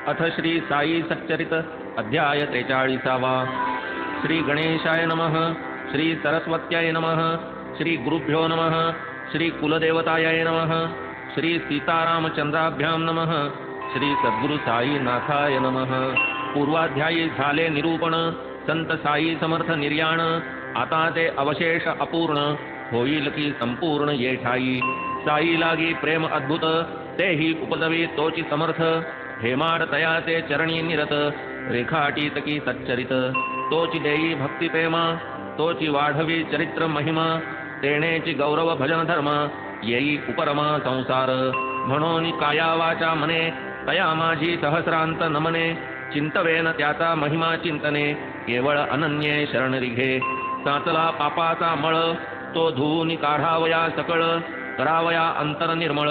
अथ श्री साई सच्चरित अध्याय 43। श्री गणेशाय नमः। श्री सरस्वत्याय नमः। श्री गुरुभ्यो नमः। श्री कुलदेवताय नमः। श्री सीतारामचंद्राभ्याम नमः। श्री सद्गुरु साई नाथाय नमः। पूर्वाध्यायी झाले निरूपण संत साई समर्थ निर्याण। आता ते अवशेष अपूर्ण होईल की संपूर्ण ये ठाई। साई लागी प्रेम अद्भुत तेही उपदवी तोची समर्थ। हेमाड तयाचे चरणी निरत रेखाटीत की सच्चरित। तोची देई भक्ती प्रेमा तोची वाढवी चरित्र महिमा। तेणेची गौरव भजन धर्म येई उपरमा संसार। म्हणून काया वाचा मने तया माझी सहस्रांत नमने। चिंतवेन त्याचा महिमा चिंतने केवळ अनन्ये शरण रिघे। साचला पापाचा मळ तो धुवून काढावया सकळ। करावया अंतर निर्मळ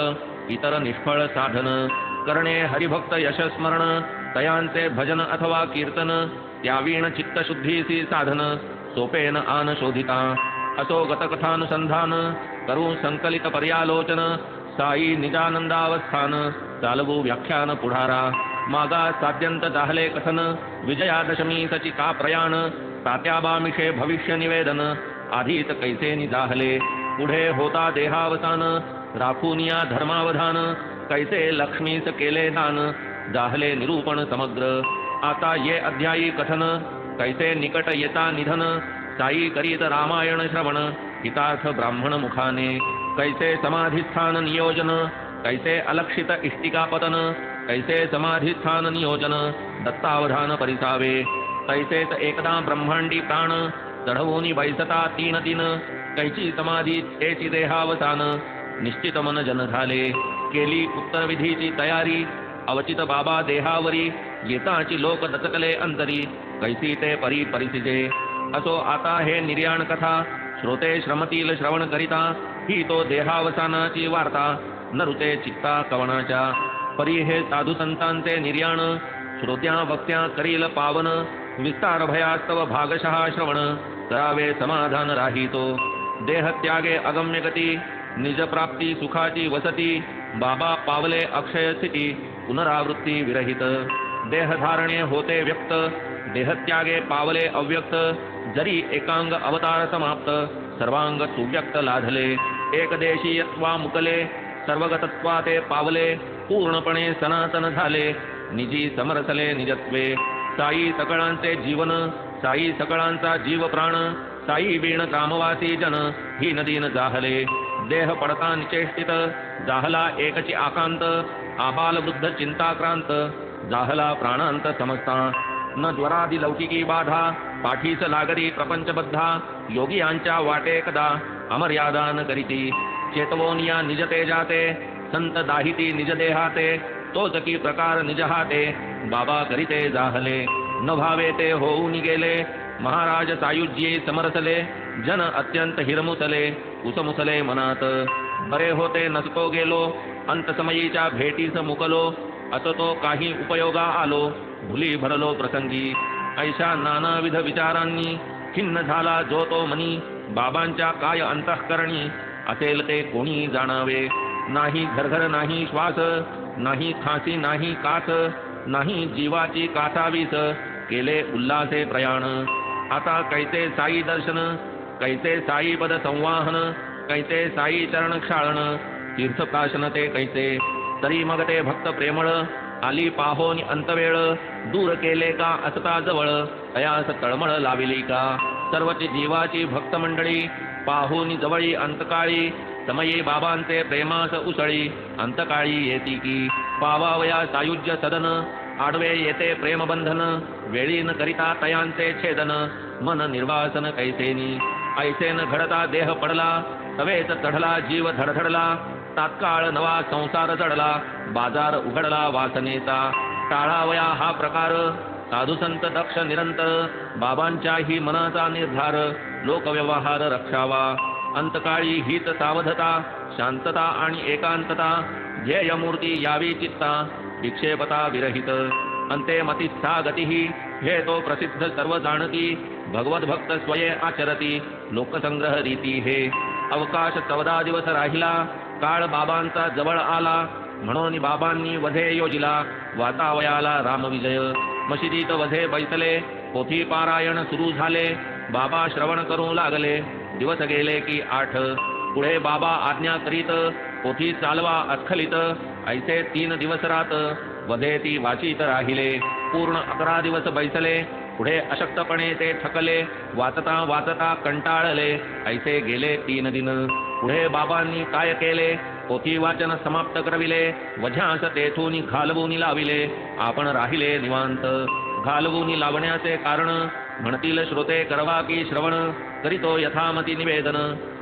इतर निष्फळ साधन। करणे हरिभक्त यशस्मरण तयांचे भजन अथवा कीर्तन। त्यावीण चित्तशुद्धीसी साधन सोपेन आन शोधिता। असो गतकथानुसंधान करू संकलित पर्यालोचन। साई निजानंदावस्थान चालवू व्याख्यान पुढारा। मागा साध्यंत दाहले कथन विजयादशमी सची का प्रयाण। तात्याबामिषे भविष्य निवेदन आधीत कैसे निजाहले। पुढे होता देहावसान राखूनिया धर्मावधान। कैसे लक्ष्मीस केले दान जाहले निरूपण समग्र। आता ये अध्यायी कथन कैसे निकट येता निधन। साई करीत रामायण श्रवण हितार्थ ब्राह्मण मुखाने। कैसे समाधिस्थान नियोजन कैसे अलक्षित इष्टिकापतन। कैसे समाधिस्थान नियोजन दत्तावधान परिसावे। तैसेच एकदा ब्रह्मांडी प्राण चढवूनी बैसता तीन तीन। कैची समाधी तेची देहावसान निश्चित मन जन झाले। केली उत्तरविधीची तयारी अवचित बाबा देहावरी। येताची लोक दचकले अंतरी कैसी ते परी परिसिजे। असो आता हे निर्याण कथा श्रोते श्रमतील श्रवण करिता। ही तो देहावसानाची वार्ता नरुते चित्ता कवनाच्या। परी हे साधू संतांचे निर्याण श्रोत्या वक्त्या करील पावन। विस्तार भयास्तव भागशः श्रवण करावे समाधान राहितो। देह त्यागे अगम्य गती निज प्राप्ती सुखाची वसती। बाबा पावले अक्षय स्थिती पुनरावृत्ती विरहित। देह धारणे होते व्यक्त देहत्यागे पावले अव्यक्त। जरी एकांग अवतार समाप्त सर्वांग सुव्यक्त लाधले। एकदेशीयत्वा मुकले सर्वगतत्वा ते पावले। पूर्णपणे सनातन झाले निजी समरसले निजत्वे। साई सकळांचे जीवन साई सकळांचा जीव प्राण। साई वीण कामवासी जन ही नदीन जाहले। देह पडता निचेष्टित जाहला एकची आकांत। आबाल वृद्ध चिंताक्रांत जाहला प्राणांत समजता। न ज्वरादी लौकिकी बाधा पाठीस लागरी प्रपंचबद्धा। योगियांच्या वाटे कदा अमर्यादा न करीती। चेतवोनिया निज तेजाते संत दाहिती निज देहाते। तोच की प्रकार निज हाते बाबा करीते जाहले। न भावे ते होऊन गेले महाराज सायुज्ये समरसले। जन अत्यंत हिरमुसले उसमुसले मनात। बरे होते नसतो गेलो अंतसमयीच्या भेटीस मुकलो। असतो काही उपयोगा आलो भुली भरलो प्रसंगी। ऐशा नानाविध विचारांनी खिन्न झाला जो तो मनी। बाबांच्या काय अंतःकरणी असेल ते कोणी जाणावे। नाही घरघर नाही श्वास नाही खासी नाही कास। नाही जीवाची कासावीस केले उल्लासे प्रयाण। आता कैसे साई दर्शन कैसे साई पद संवाहन। कैसे साई चरण क्षाळन तीर्थप्राशन ते कैसे। तरी मग ते भक्त प्रेमळ आली पाहोनी अंतवेळ। दूर केले का असता जवळ तयास तळमळ लाविली का। सर्वची जीवाची भक्त मंडळी पाहोनी जवळी अंतकाळी। समयी बाबांचे प्रेमास उसळी अंतकाळी येती की। पावावया सायुज्य सदन आडवे येते प्रेमबंधन। वेळीन करिता तयांचे छेदन मन निर्वासन कैसेनी। ऐसेन घडता देह पडला तवेच चढला जीव धडधडला। तात्काळ नवा संसार चढला बाजार उघडला वासनेचा। टाळावया हा प्रकार साधुसंत दक्ष निरंतर। बाबांच्याही मनाचा निर्धार लोकव्यवहार रक्षावा। अंतकाळी हीच सावधता शांतता आणि एकांतता। ध्येयमूर्ती यावी चित्ता विक्षेपता विरहित। अंते मतिस्था गतिही हे तो प्रसिद्ध सर्व जाणती। भगवत भक्त स्वये आचरती लोकसंग्रह रीती हे। अवकाश 14 दिवस राहिला काळ बाबांचा जवळ आला। म्हणून बाबांनी वधे योजिला वातावयाला रामविजय. मशिदीत वधे बैसले पोथी पारायण सुरू झाले. बाबा श्रवण करू लागले. दिवस गेले की 8. पुढे बाबा आज्ञा करीत पोथी चालवा अस्खलित. ऐसे 3 दिवस रात वधे ती वाचित राहिले. पूर्ण 11 दिवस बैसले. पुढे अशक्तपणे ते थकले. वाचता वाचता कंटाळले. ऐसे गेले 3 दिन. पुढे बाबांनी काय केले? पोथी वाचन समाप्त करविले. वझ्यास तेथून घालवून लाविले. आपण राहिले निवांत. घालवून लावण्याचे कारण म्हणतील श्रोते करवा की श्रवण. करीतो यथामती निवेदन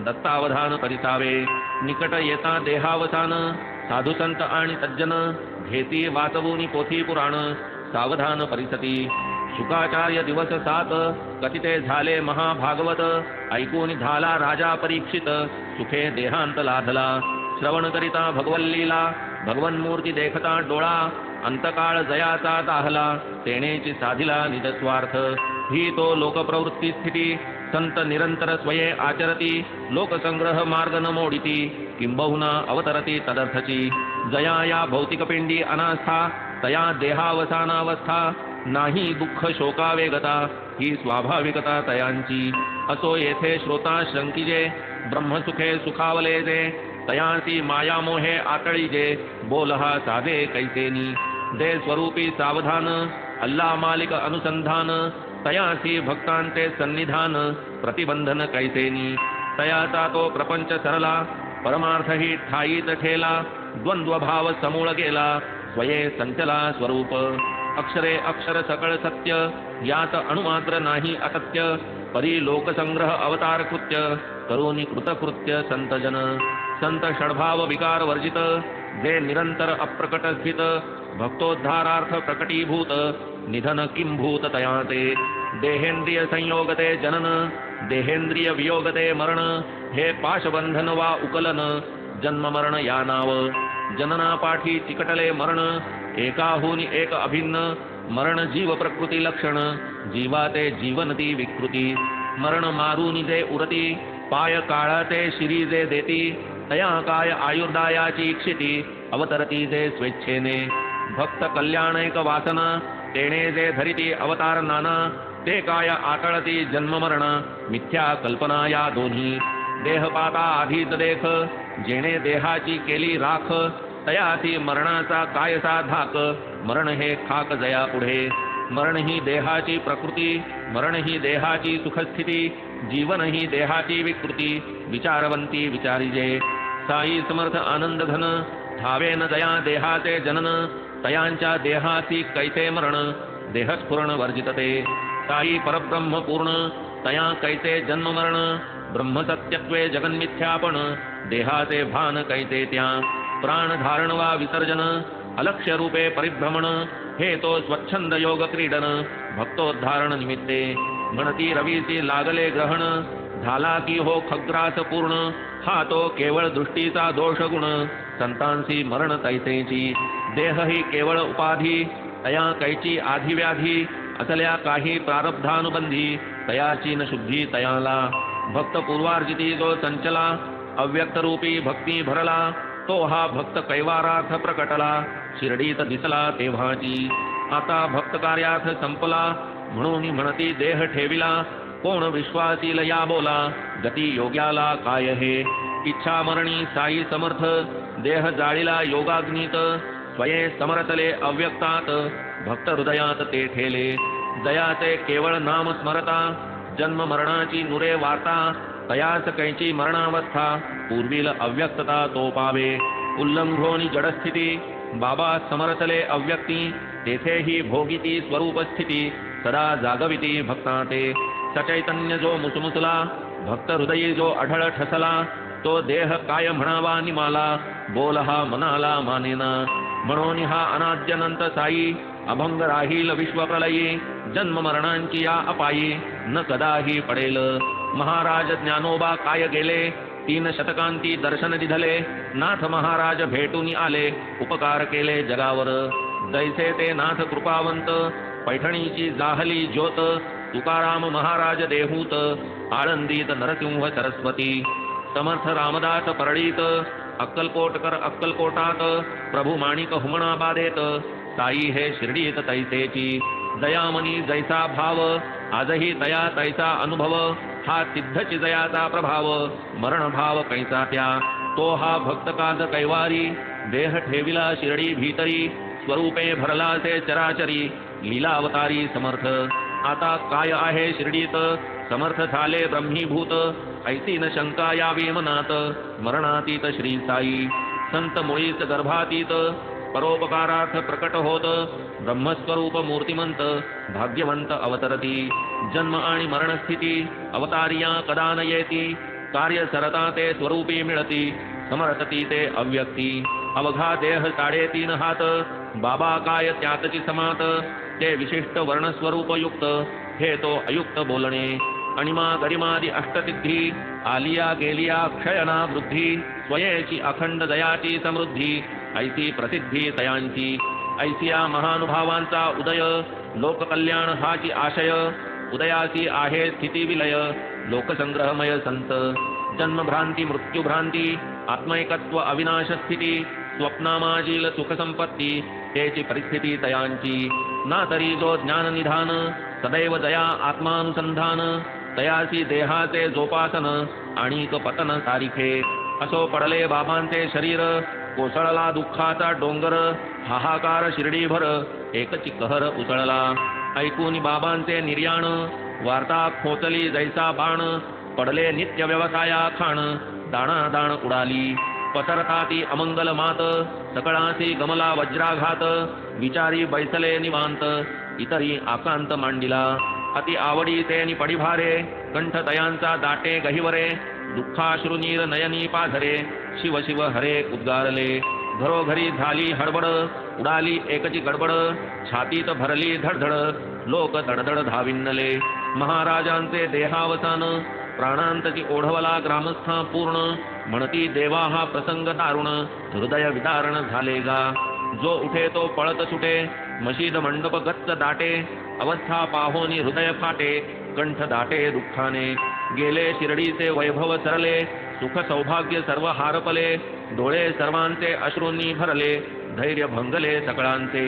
दत्तावधान परिसावे. निकट येता देहावसान साधू संत आणि तज्जन. घेती वाचवून पोथी पुराण सावधान परिसती. शुकाचार्य दिवस 7 कथिते झाले महाभागवत. ऐकून झाला राजा परीक्षित. सुखे देहांत लाधला. श्रवण करिता भगवल्लीला भगवन्मूर्ती देखता डोळा. अंतकाळ जयाचा दाहला. तेनेची साधिला निजस्वार्थ. ही तो लोकप्रवृत्ती स्थिती. संत निरंतर स्वये आचरती. लोकसंग्रह मार्ग न मोडिती. किंबहुना अवतरती तदर्थची. जया या भौतिक पिंडी अनास्था. तया देहावसानावस्था. नाही दुःख शोकावेगता. ही स्वाभाविकता तयांची. असो येथे श्रोता शंकीजे. ब्रह्मसुखे सुखावले जे. तयांसी मायामोहे आतळीजे. बोलहा साधे कैसेनी. दे स्वरूपी सावधान. अल्ला मालिक अनुसंधान. तयासी भक्तांचे सन्निधान. प्रतिबंधन कैसेनी. तयाचा तो प्रपंच सरला. परमार्थ ही ठाईत ठेला. द्वंद्व भाव समूळ गेला. स्वये संचला स्वरूप. अक्षरे अक्षर सकळ सत्य. यात अणुमात्र नाही असत्य. परी लोकसंग्रह अवतार कृत्य. करोनी कृतकृत्य संतजन. संत षड्भाव विकार वर्जित. जे निरंतर अप्रकट स्थित. भक्तोद्धारार्थ प्रकटीभूत. निधन किंभूत तयाते. देहेंद्रिय संयोगते जनन. देहेंद्रिय वियोगते मरण. हे पाशबंधन वा उकलन. जन्म मरण या नाव. जनना पाठी चिकटले मरण. एकाहूनी एक अभिन्न. मरण जीव प्रकृती लक्षण. जीवाते जीवनती विकृती. मरण मारून जे उरती. पाय काळाते शिरी जे देती. तया काय आयुर्दायाची क्षिती. अवतरती जे स्वेच्छेने. भक्त कल्याणैक वासना. तेने जे धरिती अवतार नाना. ते काय आकळती जन्म मरण. मिथ्या कल्पना या दोन्ही. देहपाता आधीच देख. जेणे देहाची केली राख. तयाची मरणाचा कायसा धाक. मरण हे खाक जया पुढे. मरण ही देहाची प्रकृती. मरण ही देहाची सुखस्थिती. जीवन ही देहाची विकृती. विचारवंती विचारिजे. साई समर्थ आनंद घन. ठावेन जया देहाचे जनन. तयांच्या देहाची कैसे मरण. देहस्फुरण वर्जितते. साई परब्रह्म पूर्ण. तया कैसे जन्म मरण. ब्रह्मसत्यत्वे जगन्मिथ्यापण. देहाचे भान कैसे त्या. प्राण धारण वा विसर्जन. अलक्ष्य रूपे परिभ्रमण. हे तो स्वच्छंद योग क्रीडन. भक्तोद्धारण निमित्ते. म्हणती रवीची लागले ग्रहण. झाला की हो खग्रास पूर्ण. हा तो केवळ दृष्टीचा दोष गुण. संतांसी मरण तैसेची. देह ही केवळ उपाधी. तया कैची आधिव्याधी. असल्या काही प्रारब्धानुबंधी. तयाची न शुद्धी तयाला. भक्त पूर्वार्जिती जो संचला. अव्यक्त रूपी भक्ती भरला. तो हा भक्त कैवारार्थ प्रकटला. शिर्डीत दिसला तेव्हाची. आता भक्त कार्यार्थ संपला. म्हणून म्हणती देह ठेविला. कोण विश्वासील या बोला. गती योग्याला काय हे. इच्छा मरणी साई समर्थ. देह जाळीला योगाग्नीत. स्वये समरतले अव्यक्तात. भक्त हृदयात ते ठेले. जयाचे केवळ नाम स्मरता. जन्म मरणाची नुरे वार्ता. तयाच कैची मरणावस्था. पूर्वील अव्यक्तता तो पावे. उल्लंघोनी जडस्थिती. बाबा समरतले अव्यक्ती. तेथेही भोगिती स्वरूपस्थिती. सदा जागविती भक्ताते. सचैतन्य जो मुसमुसला. भक्त हृदयी जो अढळ ठसला. तो देह काय म्हणावा निमाला. बोल हा मनाला मानेना. म्हणून हा अनाद्यनंत साई. अभंग राहील विश्वप्रलयी. जन्म मरणांची या अपायी. न कदाही पडेल. महाराज ज्ञानोबा काय गेले. 3 शतकांती दर्शन दिधले. नाथ महाराज भेटून आले. उपकार केले जगावर. जैसे ते नाथ कृपावंत. पैठणीची जाहली ज्योत. तुकाराम महाराज देहूत. आळंदीत नरसिंह सरस्वती. समर्थ रामदास परळीत. अक्कलकोटकर अक्कलकोटात प्रभू माणिक हुमणा बाधेत साई हे शिर्डीत तैसेची दयामनी जैसा भाव आजही तया तैसा अनुभव हा सिद्धची जयाचा प्रभाव मरण भाव कैसा त्या तो हा भक्त काज कैवारी देह ठेविला शिर्डी भीतरी स्वरूपे भरला ते चराचरी लीलावतारी समर्थ आता काय आहे शिर्डीत समर्थ झाले ब्रह्मीभूत ऐसी न शंका यावी मनात मरणातीत श्री साई संत मुळीच गर्भातीत परोपकारार्थ प्रकट होत ब्रह्मस्वरूप मूर्तिमंत भाग्यवंत अवतरती जन्म आणि मरणस्थिती अवतारिया कदा न येती कार्य सरता ते स्वरूपी मिळती समर्थती ते अव्यक्ती अवघा देह 3.5 हात बाबा काय त्यातची समात ते विशिष्ट वर्णस्वरूप युक्त हे तो अयुक्त बोलणे अणिमा गरिमादी अष्टसिद्धी आलिया गेलिया क्षयना वृद्धी स्वयेची अखंड दयाची समृद्धी ऐसी प्रसिद्धी तयांची ऐसिया महानुभावांचा उदय लोककल्याण हाची आशय उदयासी आहे स्थिती विलय लोकसंग्रहमय संत जन्मभ्रांती मृत्युभ्रांती आत्मैकत्व अविनाश स्थिती स्वप्नामाजील सुखसंपत्ती तेची परिस्थिती तयांची ना तरी जो ज्ञाननिधान सदैव दया आत्मानुसंधान तयासी देहाचे जोपासन आणिक पतन सारिखे असो पडले बाबांचे शरीर कोसळला दुःखाचा डोंगर हाहाकार शिर्डीभर एकची कहर उसळला ऐकून बाबांचे निर्याण वार्ता खोचली जैसा बाण पडले नित्य व्यवसाया खाण दाणा दाण उडाली पसरता ती अमंगल मात सकळासी गमला वज्राघात विचारी बैसले निवांत इतरी आकांत मांडिला अति आवडी तेनी पडिभारे कंठ तयांचा दाटे गहिवरे दुःखाश्रुनीर नयनी पाझरे शिव शिव हरे उद्गारले घरोघरी झाली हडबड उडाली एकची गडबड छातीत भरली धडधड लोक धडधड धाविन्नले महाराजांचे देहावसान प्राणांतची ओढवला ग्रामस्था पूर्ण म्हणती देवा हा प्रसंग दारुण हृदय विदारण झाले गा जो उठे तो पळत सुटे मशीद मंडप गच्च दाटे अवस्था पाहोनी हृदय फाटे कंठ दाटे दुःखाने गेले शिर्डीचे वैभव सरले सुख सौभाग्य सर्व हारपले डोळे सर्वांचे अश्रूंनी भरले धैर्य भंगले सकळांचे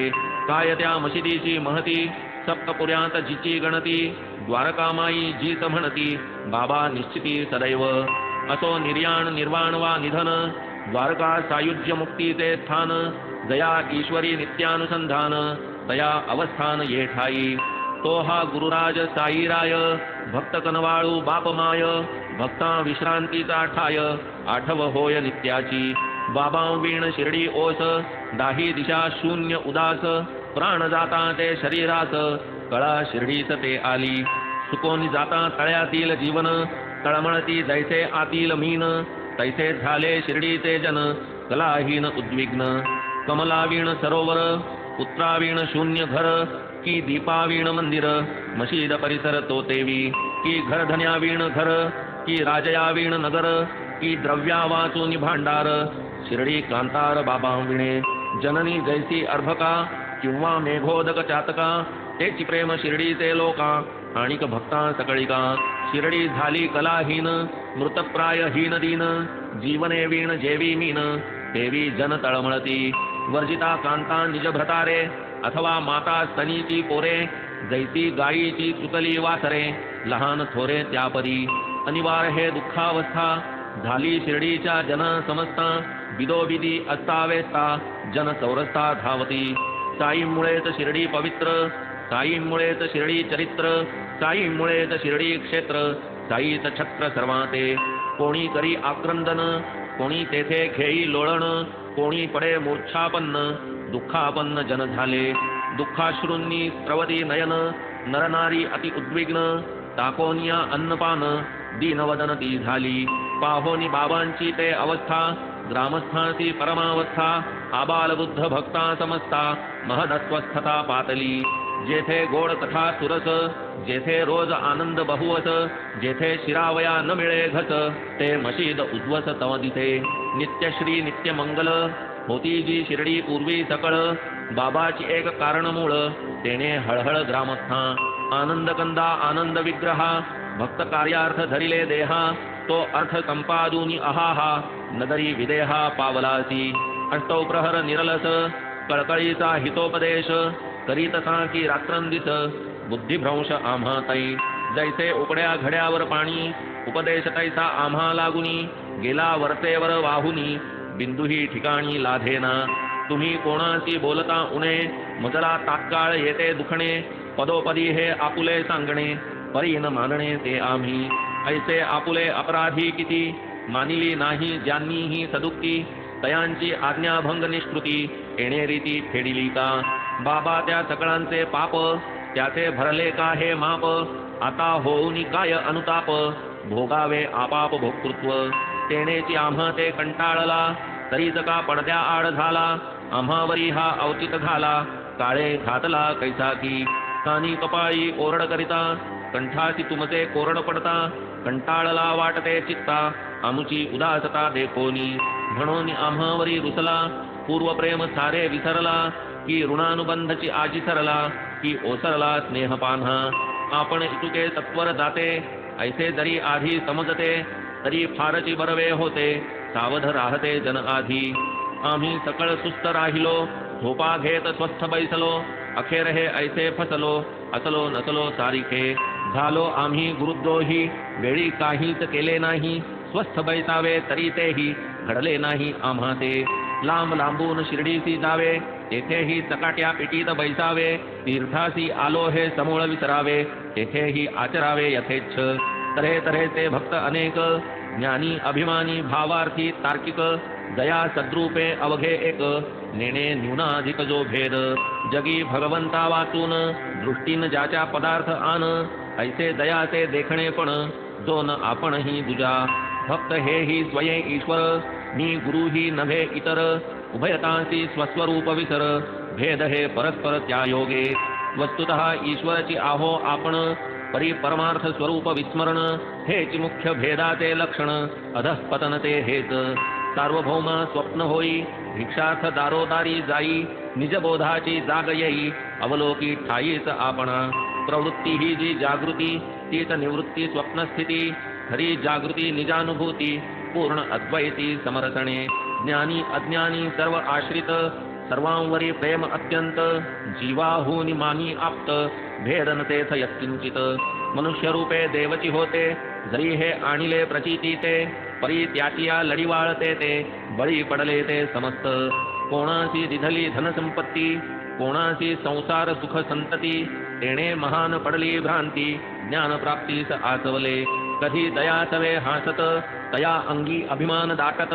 काय त्या मशिदीची महती सप्तपुऱ्यांत जिची गणती द्वारकामाई जीच म्हणती बाबा निश्चिती सदैव असो निर्याण निर्वाण वा निधन द्वारका सायुज्य मुक्तीचे स्थान दया ईश्वरी नित्यानुसंधान दया अवस्थान ये ठाई तो हा गुरुराज साईराय भक्त कनवाळू बापमाय भक्ता विश्रांतीचा ठाय आठव होय नित्याची बाबा वीण शिर्डी ओस दाही दिशा शून्य उदास प्राण जाता ते शरीरास कळा शिर्डीच ते आली सुकोनी जाता तळ्यातील जीवन तळमळती जैसे आतील मीन तैसे झाले शिर्डीचे जन कलाहीन उद्विग्न कमलावीण सरोवर पुत्रावीण शून्य घर की दीपावीण मंदिर मशीद परिसर तो तेवी की घरधन्यावीण घर की राजयावीण नगर की द्रव्या वाचून भांडार शिर्डी कांतार बाबा विणे जननी जैसी अर्भका किंवा मेघोदक चातका तेची प्रेम शिर्डीचे लोका आणिक भक्ता सकळिका शिर्डी झाली कलाहीन मृतप्राय हीन दीन जीवने वीण जेवी मीन देवी जन तळमळती वर्जिता कांता निज भ्रतारे अथवा माता स्तनीची पोरे जैसी गायीची चुकली वासरे लहान थोरे त्यापरी अनिवार्य हे दुःखावस्था झाली शिर्डीच्या जन समस्ता बिदोबिदी अस्तावेस्ता जन चौरस्ता धावती साईमुळेच शिर्डी पवित्र साईमुळेच शिर्डी चरित्र साईमुळेच शिर्डी क्षेत्र साईच छत्र सर्वाते कोणी करी आक्रंदन कोणी तेथे खेळी लोळण कोणी पडे मूर्छापन्न दुःखापन्न जन झाले दुःखाश्रूंनी स्रवती नयन नरनारी अति उद्विग्न ताकोनिया अन्नपान दीनवदन ती झाली पाहोनी बाबांची ते अवस्था ग्रामस्थांची परमावस्था आबालबुद्ध भक्ता समस्ता महदस्वस्थता पातली जेथे गोड कथा सुरस जेथे रोज आनंद बहुवस जेथे शिरावया न मिळे घस ते मशीद उद्वस तवदिते नित्यश्री नित्यमंगल होती जी शिर्डी पूर्वी सकळ बाबाची एक कारण मूळ तेने हळहळ ग्रामस्था आनंदकंदा आनंद विग्रहा भक्त कार्यार्थ धरिले देहा तो अर्थ संपादूनी अहाहा नदरी विदेहा पावलासी अष्टौ प्रहर निरलस कळकळीचा हितोपदेश करीत की रात्रंदिस बुद्धिभ्रंश आम्हा तै जैसे उकड्या घड्यावर पाणी उपदेश तैसा आम्हा लागुनी गेला वरतेवर वाहुनी बिंदुही ठिकाणी लाधेना तुम्ही कोणाशी बोलता उणे मजला तात्काळ येते दुखणे पदोपदी हे आपुले सांगणे परीन मानणे ते आम्ही ऐसे आपुले अपराधी किती मानिली नाही ज्यांनीही सदुक्ती तयांची आज्ञाभंग निष्कृती येणेरीती फेडिली का बाबा त्या सकळांचे पाप त्याचे भरले का हे माप आता होऊनी काय अनुताप भोगावे आपाप भोक्तृत्व तेनेची आम्हा ते कंटाळला तरीच का पडद्या आड झाला आम्हावरी हा अवचित घाला काळे घातला कैसा की कानी कपाळी ओरड करिता कंठासी तुमचे कोरड पडता कंटाळला वाटते चित्ता आमुची उदासता देखोनी म्हणून आम्हावरी रुसला पूर्वप्रेम सारे विसरला की ऋणानुबंधची आजी सरला की ओसरला स्नेहपान्हा आपण इतुके सत्वर जाते ऐसे जरी आधी समजते तरी फारची बरवे होते सावध राहते जन आधी आम्ही सकळ सुस्त राहिलो झोपा घेत स्वस्थ बैसलो अखेर हे ऐसे फसलो असलो नसलो सारिखे झालो आम्ही गुरुद्रोही वेळी काहीच केले नाही स्वस्थ बैसावे तरी तेही घडले नाही आम्हा ते लांब लांबून शिर्डीसी जावे तेथेही चकाट्या पिटीत बैसावे तीर्थासी आलो हे समूळ विसरावे तेथेही आचरावे यथेच्छ तऱ्हे तऱ्हेचे भक्त अनेक ज्ञानी अभिमानी भावार्थी तार्किक दया सद्रूपे अवघे एक नेणे न्यूनाधिक जो भेद जगी भगवंता वाचून दृष्टीन ज्याच्या पदार्थ आन ऐसे दयाचे देखणे पण जो न आपणही दुजा भक्त हेही स्वये ईश्वर मी गुरु ही नव्हे इतर उभयतांसी स्वस्वरूप विसर भेद हे परस्पर त्या योगे वस्तुतः ईश्वरची आहो आपण परी परमार्थ स्वरूप विस्मरण हेच मुख्य भेदाचे लक्षण अधःपतन ते हेच सार्वभौम स्वप्न होई भिक्षार्थ दारोदारी जाई निजबोधाची जाग येई अवलोकी ठाईच आपणा प्रवृत्ती ही जी जागृती तीच निवृत्ती स्वप्नस्थिती खरी जागृती निजानुभूती पूर्ण अद्वैती समरसणे ज्ञानी अज्ञानी सर्व आश्रित सर्वांवरी प्रेम अत्यंत जीवाहून मानी आप्त भेदन तेथ यत्किंचित मनुष्य रूपे देवची होते जरी हे आणिले प्रचिती ते परी त्याचिया लढी वाळते ते बळी पडले ते समस्त कोणासी दिधली धनसंपत्ती कोणासी संसार सुख संतती तेणे महान पडली भ्रांती ज्ञानप्राप्तीस आचवले कधी दयासवे हासत तया अंगी अभिमान दाटत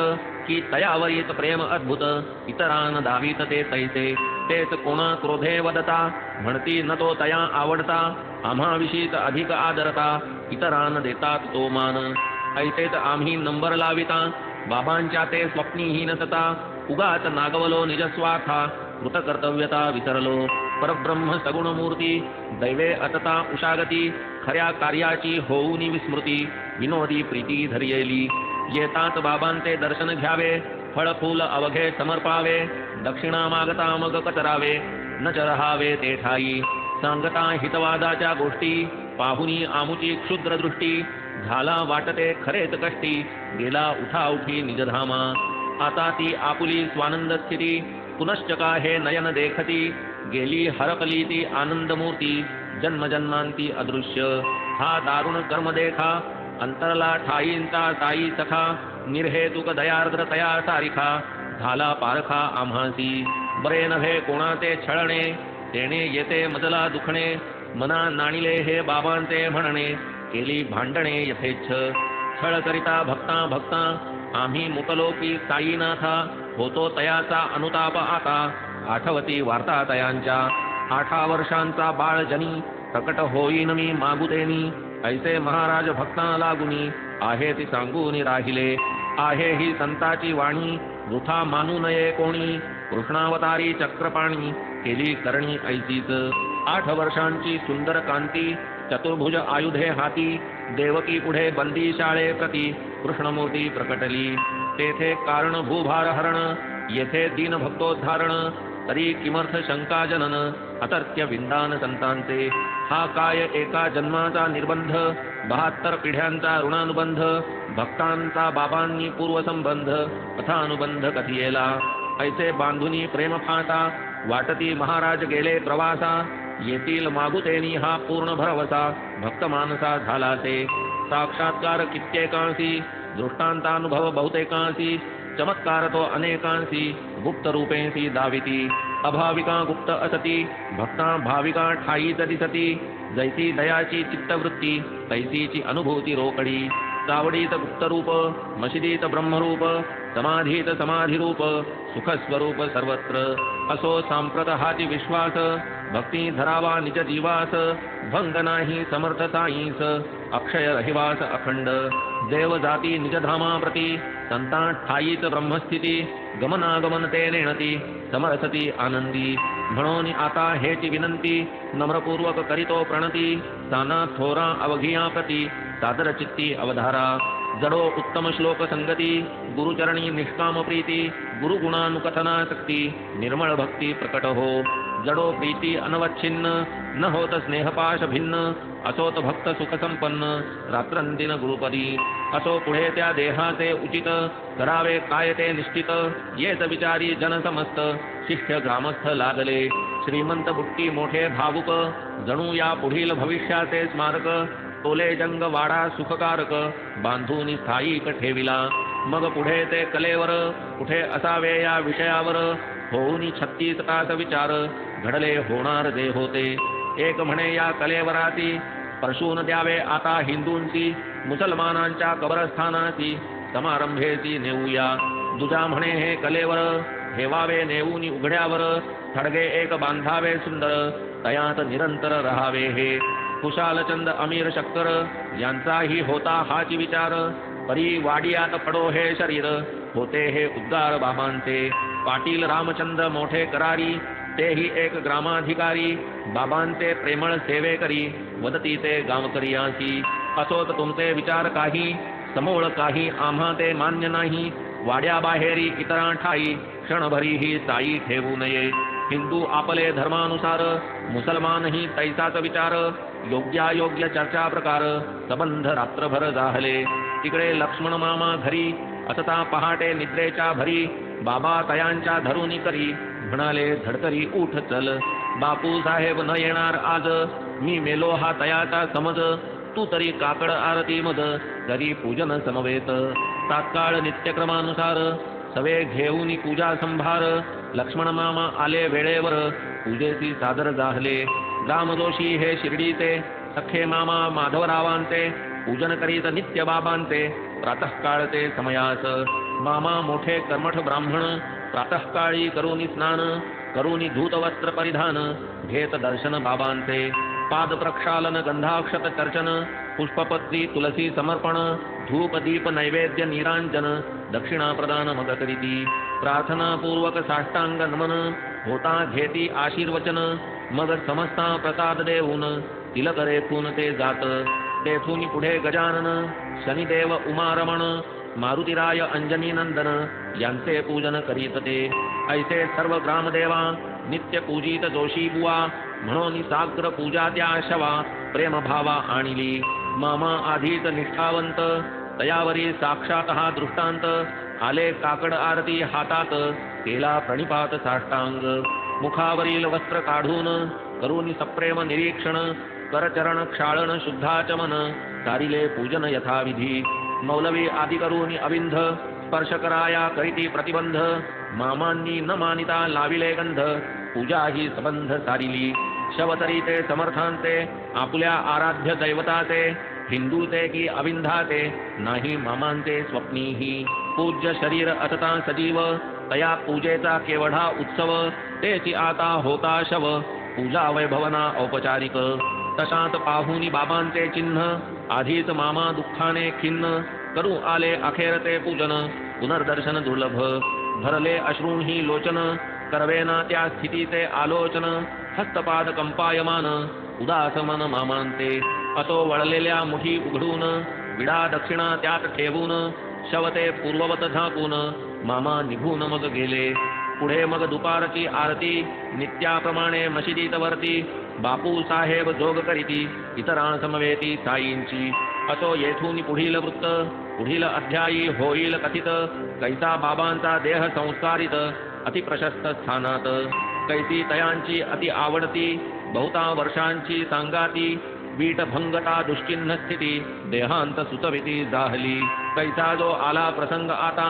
की तयावरीत प्रेम अद्भुत इतरान दावीत ते तैसे तेच कोणा क्रोधे वदता म्हणती न तो तया आवडता आम्हाविषयीच अधिक आदरता इतरान देतात तो मान ऐसेच आम्ही नंबर लाविता बाबांच्या ते स्वप्नीहीन सता उगाच नागवलो निजस्वार्था कृतकर्तव्यता विसरलो परब्रह्म सगुण मूर्ती दैवे अतता उषागती खऱ्या कार्याची होऊनी विस्मृती विनोदी प्रीती धरियेली येतात बाबांचे दर्शन घ्यावे फळ फूल अवघे समर्पावे दक्षिणा मागता मग कचरावे न चरहावे ते ठाई सांगता हितवादाच्या गोष्टी पाहुनी आमुची क्षुद्र दृष्टी झाला वाटते खरेच कष्टी गेला उठाउठी निजधामा आता ती आपुली स्वानंद स्थिती पुनश्च का हे नयन देखती गेली हरपली ती आनंदमूर्ती जन्मजन्मांती अदृश्य हा दारुण कर्म देखा अंतरला ठाईंचा साई सखा निर्हेतुक दयार्द्र तया सारिखा झाला पारखा आम्हासी बरे नव्हे कोणाचे छळणे तेणे येते मजला दुखणे मना नाणिले हे बाबांचे म्हणणे केली भांडणे यथेच्छ छळ करिता भक्ता भक्ता आम्ही मुकलो की साईनाथा होतो तयाचा अनुताप आता आठवती वार्ता तयांच्या 8 वर्षांचा बाळ जनी प्रकट होईन मी मागुदेनी ऐसे महाराज भक्ता लागुनी आहे ती सांगूनी राहिले आहे ही संताची वाणी वृथा मानू नये कोणी कृष्णावतारी चक्रपाणी केली करणी ऐसीच 8 वर्षांची सुंदर कांती चतुर्भुज आयुधे हाती देवकी पुढे बंदी शाळे प्रती कृष्णमूर्ती प्रकटली तेथे कारण भूभार हरण येथे दीन भक्तोद्धारण तरी किमर्थ शंका जनन अतर्क्य विंदान संतांचे हा काय एका जन्माचा निर्बंध 72 पिढ्यांचा ऋणानुबंध भक्तांचा बाबांनी पूर्वसंबंध कथानुबंध कथियेला. ऐसे बांधुनी प्रेम फासा वाटती महाराज गेले प्रवासा. येतील मागुतेनी हा पूर्ण भरवसा भक्त मानसा झाला ते. साक्षात्कार कित्येकांशी दृष्टांतानुभव बहुतेकांशी. चमत्कार तो अनेकांशी गुप्त रूपेंशी दाविती. अभाविका गुप्त असती भक्ता भाविका ठाईच दिसती. जैसी दयाची चित्तवृत्ती तैसीची अनुभूती रोकडी. चावडीत गुप्तरूप मशिदीत ब्रह्मरूप समाधीत समाधिरूप सुखस्वरूप सर्वत्र. असो सांप्रत हाती विश्वास भक्ती धरावा निज जीवास. भंग नाही समर्थ साईस अक्षय रहिवास अखंड. देव जाती निज धामा प्रती संता ठाईच ब्रह्मस्थिती. गमनागमन ते नेणती समरसती आनंदी. म्हणून आता हेची विनंती नम्रपूर्वक करीतो प्रणती. साना थोरा अवघिया प्रती सादर चित्ती अवधारा. जडो उत्तम श्लोक संगती गुरुचरणी निष्काम प्रीती. गुरुगुणानुकथनासक्ती निर्मळ भक्ती प्रकट हो. जडो प्रीती अनवच्छिन्न न होत स्नेहपाश भिन्न. असोत भक्त सुख संपन्न रात्रंदिन गुरुपदी. असो पुढे त्या देहाचे उचित करावे काय ते निश्चित. येत विचारी जन समस्त शिष्य ग्रामस्थ लागले. श्रीमंत बुट्टी मोठे भावुक जणू या पुढील भविष्याचे स्मारक. तोले जंग वाडा सुखकारक बांधून स्थायिक ठेविला. मग पुढे ते कलेवर कुठे असावे या विषयावर. होऊन 36 तास विचार घडले होणार जे होते. एक म्हणे या कलेवराती परशून द्यावे आता हिंदूंची. मुसलमानांच्या कबरस्थानाची समारंभेची नेऊया. दुजा म्हणे हे कलेवर ठेवावे नेऊन उघड्यावर. थडगे एक बांधावे सुंदर तयात निरंतर रहावे हे. कुशालचंद अमीर शक्कर यांचाही होता हाची विचार. परी वाडियात पडो हे शरीर होते हे उद्गार बाबांचे. पाटील रामचंद्र मोठे करारी तेही एक ग्रामाधिकारी. बाबांचे प्रेमळ सेवे करी वदती ते गावकरियांची. असोत तुमचे विचार काही समोळ काही आम्हा ते मान्य नाही. वाड्याबाहेरी इतरां ठाई क्षणभरी ही साई ठेवू नये. हिंदू आपले धर्मानुसार मुसलमानही तैसाच विचार. योग्यायोग्य चर्चा प्रकार संबंध रात्रभर जाहले. तिकडे लक्ष्मण मामा घरी असता पहाटे निद्रेच्या भरी. बाबा तयांच्या धरुनी करी म्हणाले धडकरी उठ चल. बापू साहेब न येणार आज मी मेलो हा तयाचा समज. तू तरी काकड आरती मद करी पूजन समवेत. तात्काळ नित्यक्रमानुसार सवे घेऊन पूजा संभार. लक्ष्मण मामा आले वेळेवर पूजेची सादर जाहले. रामजोशी हे शिर्डीचे सखे मामा माधवरावांचे पूजन करीत नित्य बाबांचे. प्रातःकाळचे समयास मामा मोठे कर्मठ ब्राह्मण प्रातःकाळी करूनी स्नान करूनी धूतवस्त्र परिधान घेत दर्शन बाबांचे. पाद प्रक्षालन गंधाक्षत चर्चन पुष्पपत्री तुलसी समर्पण धूप दीप नैवेद्य निरांजन दक्षिणा प्रदान मग करीती. प्रार्थना पूर्वक साष्टांग नमन होता घेती आशीर्वचन. मग समस्ता प्रसाद देऊन तिलक रेखून ते जात. तेथून पुढे गजानन शनिदेव उमारमण मारुतीराय अंजनी नंदन यांचे पूजन करीत ते. ऐसे सर्व ग्रामदेवा नित्य पूजित जोशी बुवा म्हणून साग्र पूजा त्या शवा प्रेमभावा आणली. मामा आधीच निष्ठावंत तयावरी साक्षात हा दृष्टांत. आले काकड आरती हातात केला प्रणिपात साष्टांग. मुखावरील वस्त्र काढून करून सप्रेम निरीक्षण करचरण क्षाळन शुद्धाचमन सारिले पूजन यथाविधी. मौलवी आदि करून अविंध स्पर्श कराया करीती प्रतिबंध. मामांनी न मानिता लाविले गंध पूजा ही संबंध सारिली. शवतरी ते समर्थांचे आपल्या आराध्य दैवताचे. हिंदूचे की अविंधाचे नाही मामांचे स्वप्नीही. पूज्य शरीर असता सजीव तया पूजेचा केवढा उत्सव. तेची आता होता शव पूजा वैभवना औपचारिक. तशात पाहुनी बाबांचे चिन्ह आधीच मामा दुःखाने खिन्न. करू आले अखेर ते पूजन पुनर्दर्शन दुर्लभ. भरले अश्रूंही लोचन करवेना त्या स्थितीचे आलोचन. हस्तपाद कंपायमान उदास मन मामांचे. असो वळलेल्या मुठी उघडून विडा दक्षिणा त्यात ठेवून. शवते पूर्ववत झाकून मामा निघून मग गेले. पुढे मग दुपारची आरती नित्याप्रमाणे मशिदीत वरती. बापू साहेब जोग करीती इतरां समवेती साईंची. असो येथून पुढील वृत्त पुढील अध्यायी होईल कथित कैसा बाबांचा देह संस्कारित अति प्रशस्त स्थानात कैसी तयांची अति आवडती बहुता वर्षांची सांगाती वीटभंगता दुश्चिन्ह स्थिती देहांत सुतविती जाहली कैसा जो आला प्रसंग आता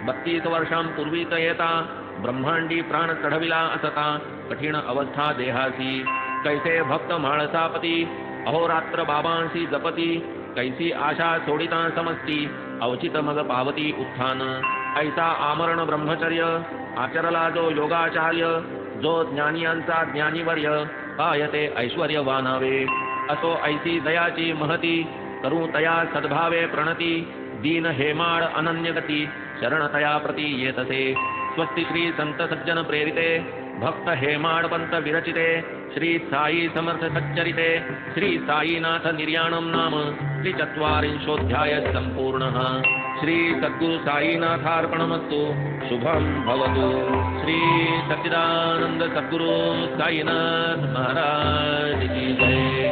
32 वर्षांपूर्वीच येता ब्रह्मांडी प्राण चढविला असता कठीण अवस्था देहासी कैसे भक्त माळसापती अहोरात्र बाबांसी जपती कैसी आशा सोडिता समस्ती अवचित मग पावती उत्थान ऐसा आमरण ब्रह्मचर्य आचरला जो योगाचार्य जो ज्ञानियांचा ज्ञानीवर्य पायते ऐश्वर्यवानावे असो ऐसी दयाची महती करू तया सद्भावे प्रणती दीन हेमाळ अनन्यगती शरणतया प्रती येतसे स्वस्ति श्री संत सज्जन प्रेरिते भक्त हेमाड पंत विरचिते श्री साई समर्थ सच्चरिते श्री साईनाथ निर्याणम नाम श्री 44 संपूर्णः श्री सद्गुरु साईनाथार्पणमस्तु शुभम भवतु श्री सच्चिदानंद सद्गुरु साईनाथ महाराज की जय।